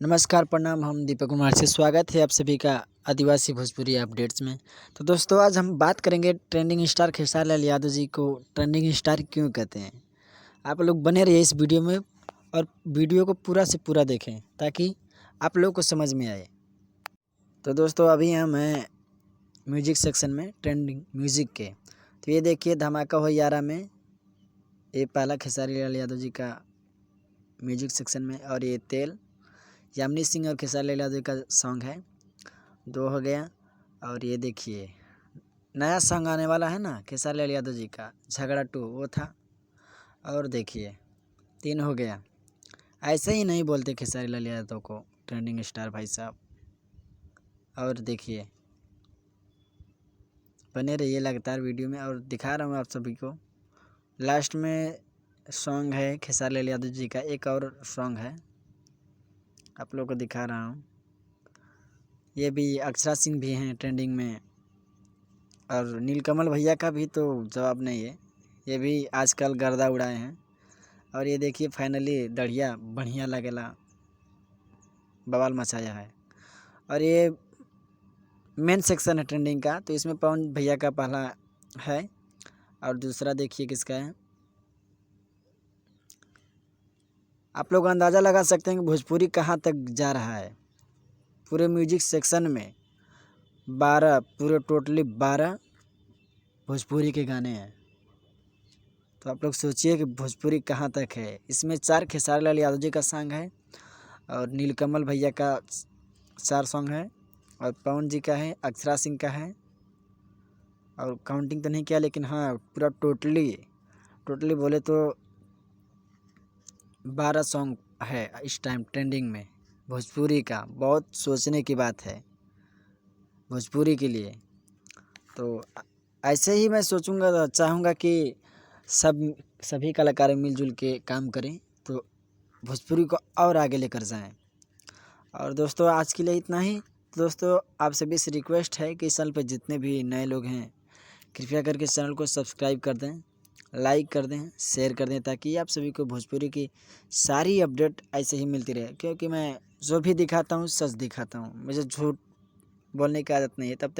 नमस्कार प्रणाम, हम दीपक कुमार से स्वागत है आप सभी का आदिवासी भोजपुरी अपडेट्स में। तो दोस्तों आज हम बात करेंगे ट्रेंडिंग स्टार खेसारी लाल यादव जी को ट्रेंडिंग स्टार क्यों कहते हैं। आप लोग बने रहिए इस वीडियो में और वीडियो को पूरा से पूरा देखें ताकि आप लोग को समझ में आए। तो दोस्तों अभी हम हैं म्यूजिक सेक्शन में, ट्रेंडिंग म्यूजिक के। तो ये देखिए धमाका हो यारा में, ये पहला खेसारी लाल यादव जी का म्यूजिक सेक्शन में, और ये तेल यामिनी सिंह और खेसारी लाल यादव का सॉन्ग है, 2 हो गया। और ये देखिए नया सॉन्ग आने वाला है ना खेसारी लाल यादव जी का, झगड़ा 2 वो था। और देखिए 3 हो गया। ऐसे ही नहीं बोलते खेसारी लाल यादव को ट्रेंडिंग स्टार भाई साहब। और देखिए बने रहिए लगातार वीडियो में और दिखा रहा हूँ आप सभी को। लास्ट में सॉन्ग है खेसारी लाल यादव जी का, एक और सॉन्ग है आप लोग को दिखा रहा हूँ। ये भी अक्षरा सिंह भी हैं ट्रेंडिंग में, और नीलकमल भैया का भी तो जवाब नहीं है, ये भी आजकल गर्दा उड़ाए हैं। और ये देखिए फाइनली दढ़िया बढ़िया लगेला, बवाल मचाया है। और ये मेन सेक्शन है ट्रेंडिंग का, तो इसमें पवन भैया का पहला है और दूसरा देखिए किसका है। आप लोग अंदाज़ा लगा सकते हैं कि भोजपुरी कहाँ तक जा रहा है। पूरे म्यूजिक सेक्शन में 12 पूरे टोटली 12 भोजपुरी के गाने हैं। तो आप लोग सोचिए कि भोजपुरी कहाँ तक है। इसमें 4 खेसारी लाल यादव जी का सॉन्ग है और नीलकमल भैया का 4 सॉन्ग है और पवन जी का है, अक्षरा सिंह का है, और काउंटिंग तो नहीं किया लेकिन हाँ पूरा टोटली बोले तो 12 सॉन्ग है इस टाइम ट्रेंडिंग में भोजपुरी का। बहुत सोचने की बात है भोजपुरी के लिए। तो ऐसे ही मैं सोचूंगा, चाहूँगा कि सभी कलाकार मिलजुल के काम करें तो भोजपुरी को और आगे लेकर जाएं। और दोस्तों आज के लिए इतना ही। दोस्तों आप सभी से रिक्वेस्ट है कि इस चैनल पर जितने भी नए लोग हैं कृपया करके चैनल को सब्सक्राइब कर दें, लाइक कर दें, शेयर कर दें, ताकि आप सभी को भोजपुरी की सारी अपडेट ऐसे ही मिलती रहे। क्योंकि मैं जो भी दिखाता हूँ सच दिखाता हूँ, मुझे झूठ बोलने की आदत नहीं है। तब तक